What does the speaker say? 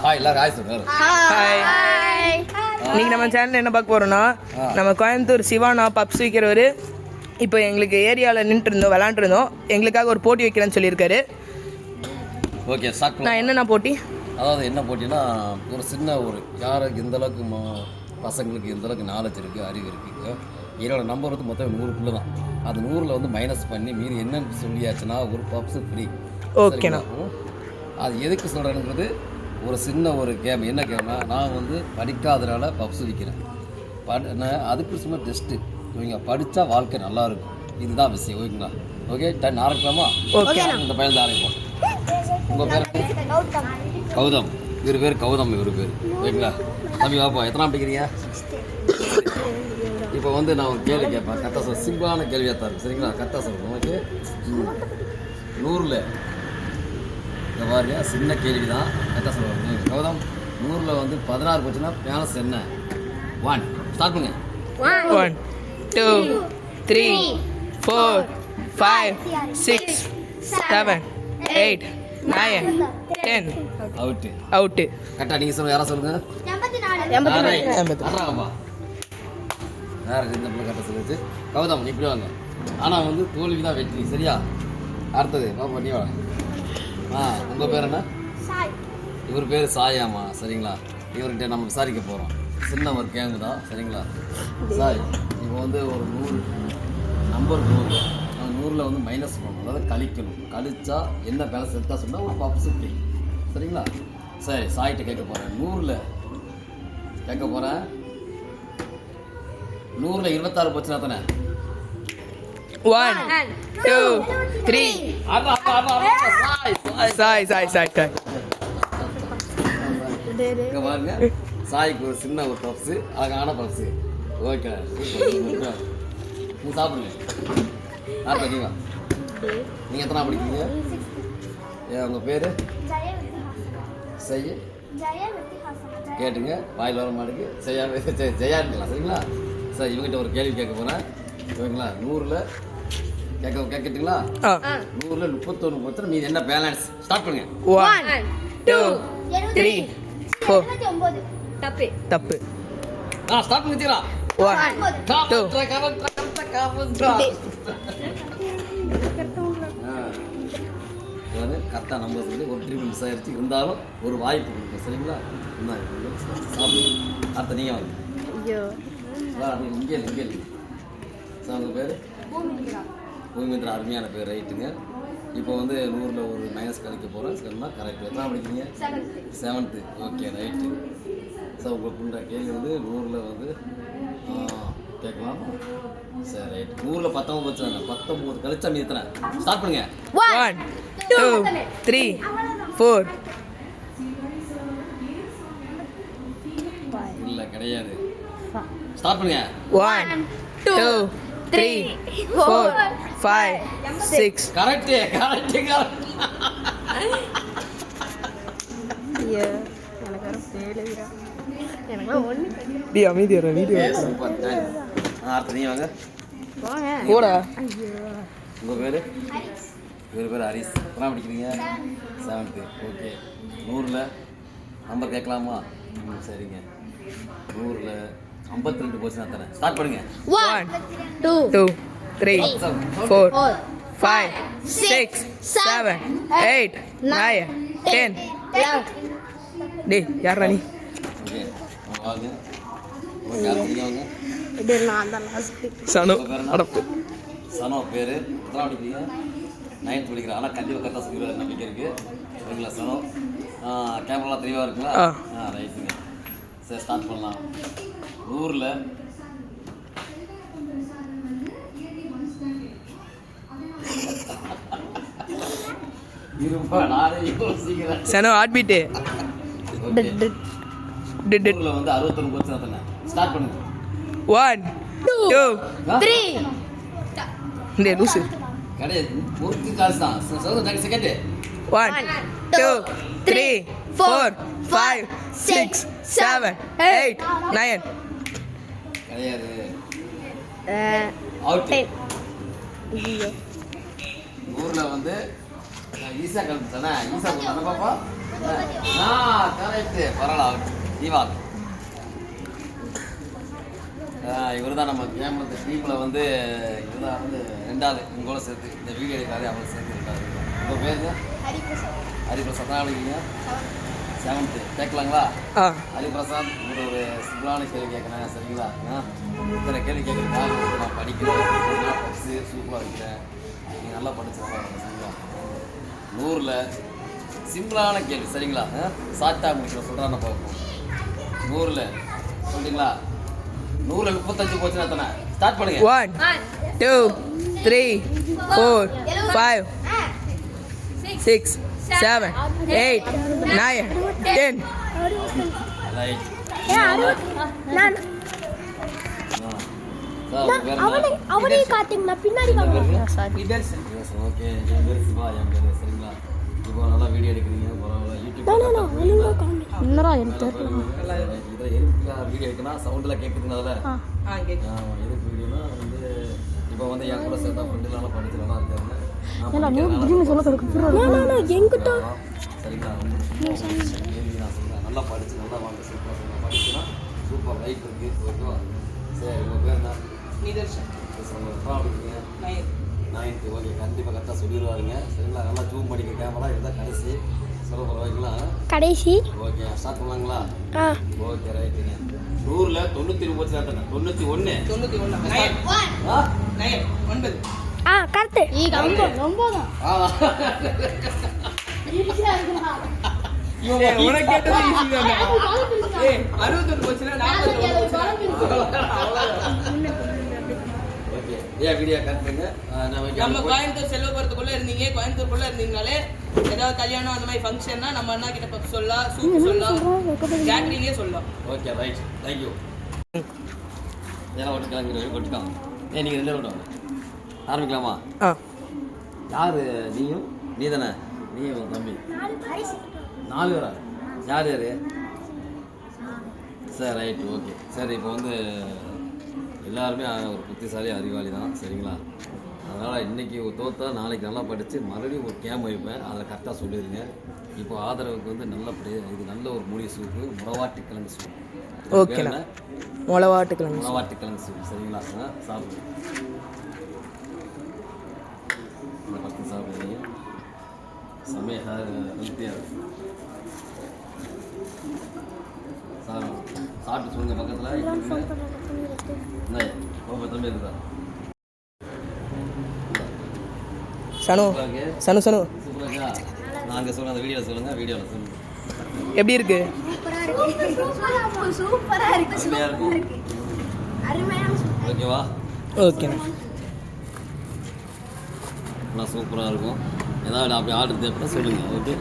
Hi எல்லாரும் hi சொல்லுங்க. Hi. இன்னைக்கு நம்ம சேனலில் என்ன பார்க்க போகிறோன்னா, நம்ம கோயம்புத்தூர் சிவானா பப்ஸ் விற்கிறவர் இப்போ எங்களுக்கு ஏரியாவில் நின்றுருந்தோம், விளாண்டுருந்தோம். எங்களுக்காக ஒரு போட்டி வைக்கிறேன்னு சொல்லியிருக்காரு. ஓகே ஸ்டார்ட் பண்ணலாம். நான் என்னென்ன போட்டி? அதாவது என்ன போட்டினா, ஒரு சின்ன ஒரு யாருக்கு எந்த அளவுக்கு பசங்களுக்கு எந்த அளவுக்கு நாலேஜ் இருக்குது, அறிவு இருக்குது. என்னோட நம்பர் வந்து மொத்தம் 100 தான். அது 100ல் வந்து மைனஸ் பண்ணி மீறி என்னன்னு சொல்லியாச்சுன்னா ஒரு பப்ஸு ஃப்ரீ. ஓகேண்ணா. அது எதுக்கு சொல்கிறேங்கிறது ஒரு சின்ன ஒரு கேம். என்ன கேம்னா, நான் வந்து படிக்காதனால பப்ஸ் விற்கிறேன். அதுக்கு சும்மா டெஸ்ட்டு. இவங்க படித்தா வாழ்க்கை நல்லாயிருக்கும், இதுதான் விஷயம். ஓகேங்களா? ஓகே டன் ஆரம்பிக்கலாமா? ஓகே. இந்த பையன் தான் ஆரம்பிப்போம். உங்கள் பேர் கௌதம். இவர் பேர் கௌதம். இவர் பேர் ஓகேங்களா? தம்பி வாப்பா, எத்தனை படிக்கிறீங்க? இப்போ வந்து நான் ஒரு கேள்வி கேட்பேன், கரெக்டாக சொல்ல. சிம்பிளான கேள்வியாக தான் இருக்கும், சரிங்களா? கரெக்டாக சொல்லுங்கள். ஓகே. 100ல் இந்த மாதிரியா சின்ன கேள்வி தான், கரெக்டாக சொல்லுவாங்க. கௌதம், 100ல் வந்து 16 போச்சுன்னா பேலன்ஸ் என்ன? 1 ஸ்டார்ட் பண்ணுங்க. 1 2 3 4 5 6 7 8 9 10 அவுட்டு. கரெக்டாக நீங்கள் சொல்லுங்கள். யாரா சொல்லுங்கள்? 84. வேறு இந்த பிள்ளை கரெக்டாக சொல்லிச்சு. கௌதம் இப்படி வாங்க. ஆனால் வந்து தோல்வி தான் வெற்றி, சரியா? அடுத்தது பாப்பா, நீ வாங்க. உங்கள் பேர் என்ன? இவர் பேர் சாயாமா, சரிங்களா? இவர்கிட்ட நம்ம விசாரிக்க போகிறோம். சின்ன ஒரு கேங்கு தான், சரிங்களா? சாய், இப்போ வந்து ஒரு 100 நம்பர் 100, அந்த 100ல் வந்து மைனஸ் பண்ணணும், அதாவது கழிக்கணும். கழிச்சா என்ன பேலன்ஸ் எடுத்தா சொன்னால் ஒரு பப்ஸ் ஃப்ரீ, சரிங்களா? சரி, சாய்கிட்ட கேட்க போகிறேன். 100ல் கேட்க போகிறேன். 100ல் 26 போச்சுன்னா தானே? 1 2 3 சாய் இங்கே பாருங்க, சாய்க்கு ஒரு சின்ன ஒரு பப்ஸு, அழகான பப்ஸு. ஓகே, நீங்கள் சாப்பிடுங்க. நீங்க நீங்கள் எத்தனை படிக்கிறீங்க? உங்கள் பேர்? செய்ய கேட்டுங்க, வாயில் வர மாட்டுக்கு ஜெயா இருக்கலாம், சரிங்களா? சார், இவங்ககிட்ட ஒரு கேள்வி கேட்க போகிறேன், ஓகேங்களா? 100ல் கேட்கட்டுங்களா? 100ல் 31 போச்சு, மீது என்ன பேலன்ஸ்? ஸ்டார்ட் பண்ணுங்க. 1 2 3 4 தப்பு. ஸ்டார்ட் பண்ணிட்டீங்களா? 1 2 கரெக்டாக நம்பர் சொல்லி ஒரு ட்ரிப் மிஸ் ஆகிடுச்சு. இருந்தாலும் ஒரு வாய்ப்பு கொடுங்க, சரிங்களா? சாப்பிடுங்க. அடுத்த நீங்கள் வாங்க. இங்கே சார், உங்கள் பேர்? பூமிந்திரா. அருமையான பேர், ரைட்டுங்க. இப்போ வந்து 100ல் ஒரு மைனஸ் கழிக்க போகிறேன், சரிங்களா? கரெக்ட். எத்தனை படிக்கிறீங்க? 7th. Okay, right. சார், உங்களுக்கு பண்ணுற கேள்வி வந்து 100ல் வந்து கேட்கலாம். சரி, ரைட். 100ல் 19 போச்சு, 19 கழிச்சா மீதி எத்தனை? ஸ்டார்ட் பண்ணுங்க. 1 2 3 4 இல்லை, கிடையாது. ஸ்டார்ட் பண்ணுங்க. 1 2 3 4 5 6 கரெக்ட். அமைதியா வீடியோ. அடுத்து நீ வாங்க. போடா. உங்கள் பேர்? இவர் பேர் ஹரிஸ். எத்தனை படிக்கிறீங்க? 7th. ஓகே. 100ல் நம்பர் கேட்கலாமா? சரிங்க. 100ல் 52 போச்சுன்னா தானே? ஸ்டார்ட் பண்ணுங்க. 1 2 3 4 5 6 7 8 9 10 டேய், யாரா நீ? ஓகே, வாங்க. ஓகே, அடுத்து நீங்கள் வாங்க. சனோ. அடப்பு. சனோ பேர். எத்தனை படிக்கிறீங்க? 9th படிக்கிறேன். ஆனால் கண்டிப்பாக கரெக்டாக சொல்லிடுவார், நம்பிக்கை இருக்குது. ஓகேங்களா? சனோ, கேமராலாம் தெளிவாக இருக்குங்களா? ரைட்டுங்க. சரி, ஸ்டார்ட் பண்ணலாம். 100ல் சனோ ஹார்ட் பீட். 100ல் வந்து 61 போச்சுன்னா தானே? ஸ்டார்ட் பண்ணுங்க. 1 2 3 டேய் லூசு. கிடையாது, ஒரு காசு தான். செகண்ட். 1 2 3 4 5 6 7 8 9 கிடையாது. அவுட். 100ல் வந்து ஈஸியாக கழிச்சு தானே? ஈஸியாக கொடுத்தானே பாப்பா? கரெக்டு பரவாயில்ல தீவா. இவர் தான் நம்ம கேம்பு டீமில் வந்து இவர் தான் வந்து 2வது உங்களோட சேர்த்து இந்த வீடியோ எடுக்காது அவங்களை சேர்த்து 2வது. உங்கள் பேர் ஹரிபிரசாத். எத்தனை இருக்கீங்க? 7th. கேட்கலாங்களா? ஹரிபிரசாத், உங்களோட ஒரு சிம்பிளான கேள்வி கேட்குறேன் சரிங்களா? இத்தனை கேள்வி கேட்குறேன். நான் படிக்கிறேன், படிச்சு சூப்பராக இருக்கிறேன். நீங்கள் நல்லா படிச்சுருங்க சரிங்களா? 100ல் சிம்பிளான கேள்வி சரிங்களா? சாட்டாக முடிக்கிறோம் சொல்கிறான்னு பார்ப்போம். 100ல் சொல்றீங்களா? 100ல் 35 போச்சுன்னா எத்தனை? ஸ்டார்ட் பண்ணுங்க. 1 2 3 4 5 6 7 8 9 10. ரைட். அவனே காட்டுங்க பின்னாடி ஓகே. என் பேர் சிவா. என் பேர் சரிங்களா? இப்போ நல்லா வீடியோ எடுக்கிறீங்க பரவாயில்ல. யூடியூப் வீடியோ எடுக்கணும் சவுண்டில் கேட்குதுங்க. அதில் எதுக்கு வீடியோனா வந்து இப்போ வந்து என் கூட சேர்த்தா ஃப்ரெண்டுலாம் படிச்சு நல்லா இருக்காங்க. சரிங்களா? கேள்வி நான் சொல்கிறேன். நல்லா படிச்சு நல்லா வாங்க சூப்பராக படிச்சுன்னா சூப்பர் லைஃப் இருக்குது. ஓகேவா? சரி உங்கள் பேர் என்ன? நிதர்ஷன். இருக்கீங்க? 9th. ஓகே கண்டிப்பாக கரெக்டாக சொல்லிடுவாருங்க சரிங்களா? நல்லா ஜூம் பண்ணிக்க கேமரா இதுதான் கடைசி சொல்ல போகிறீங்களா? கடைசி. Okay start பண்ணலாங்களா? ஓகே ரைட்டுங்க. 100ல் 99 போச்சு எத்தனை? 91. 9. கரெக்ட். ரொம்ப உனக்கு கேட்டது ஈஸி தானே. 61 போச்சுன்னா 40 ஓகே ஏன் வீடியோ கட் பண்ணுங்க. நம்ம கோயம்புத்தூர் செல்வபுரத்துக்குள்ள இருந்தீங்க, கோயம்புத்தூருக்குள்ள இருந்தீங்கனாலே ஏதாவது கல்யாணம் அந்த மாதிரி ஃபங்க்ஷன்னா நம்ம அண்ணா கிட்ட பக்கம் சொல்லலாம், சூப் சொல்லலாம், கேட்ரிங்கே சொல்லலாம். Okay right thank you. ஏன்னா ஒட்டுக்கலாங்கிற ஒட்டுக்கலாம். நீங்கள் 2 பேரும் ஆரம்பிக்கலாமா? யார் நீயும்? நீ தானே? நீயும் தம்பி 4 பேரா? யார் யார்? சரி ரைட்டு ஓகே. சரி இப்போ வந்து எல்லாருமே ஒரு புத்திசாலி அறிவாளி தான் சரிங்களா? அதனால் இன்றைக்கி தோற்றா நாளைக்கு நல்லா படித்து மறுபடியும் ஒரு கேம் வைப்பேன். அதில் கரெக்டாக சொல்லிடுங்க. இப்போ ஆதரவுக்கு வந்து நல்லபடியாக இது நல்ல ஒரு மூலிகை சூப்பு முளவாட்டுக்கிழங்கு சூப். ஓகேண்ணா. முளவாட்டுக்கிழங்கு சூப் சரிங்களா? சாப்பிடுங்க. ஃபஸ்ட்டு சாப்பிடுங்க. சமையல் ஹெல்த்தியாக இருக்கும். சாப்பிட்டு சொல்லுங்கள் பக்கத்தில் தம்பி இருக்குதா? சனு சனு சனு சூப்பராக நான் அங்கே சொல்லுங்கள். அந்த வீடியோவில் சொல்லுங்கள். வீடியோவில் சொல்லுங்கள் எப்படி இருக்கு? சூப்பராக இருக்கும். ஓகேவா? ஓகேண்ணா. நல்லா சூப்பராக இருக்கும். ஏதாவது அப்படி ஆர்டர் தேவைப்பட சொல்லுங்கள். ஓகே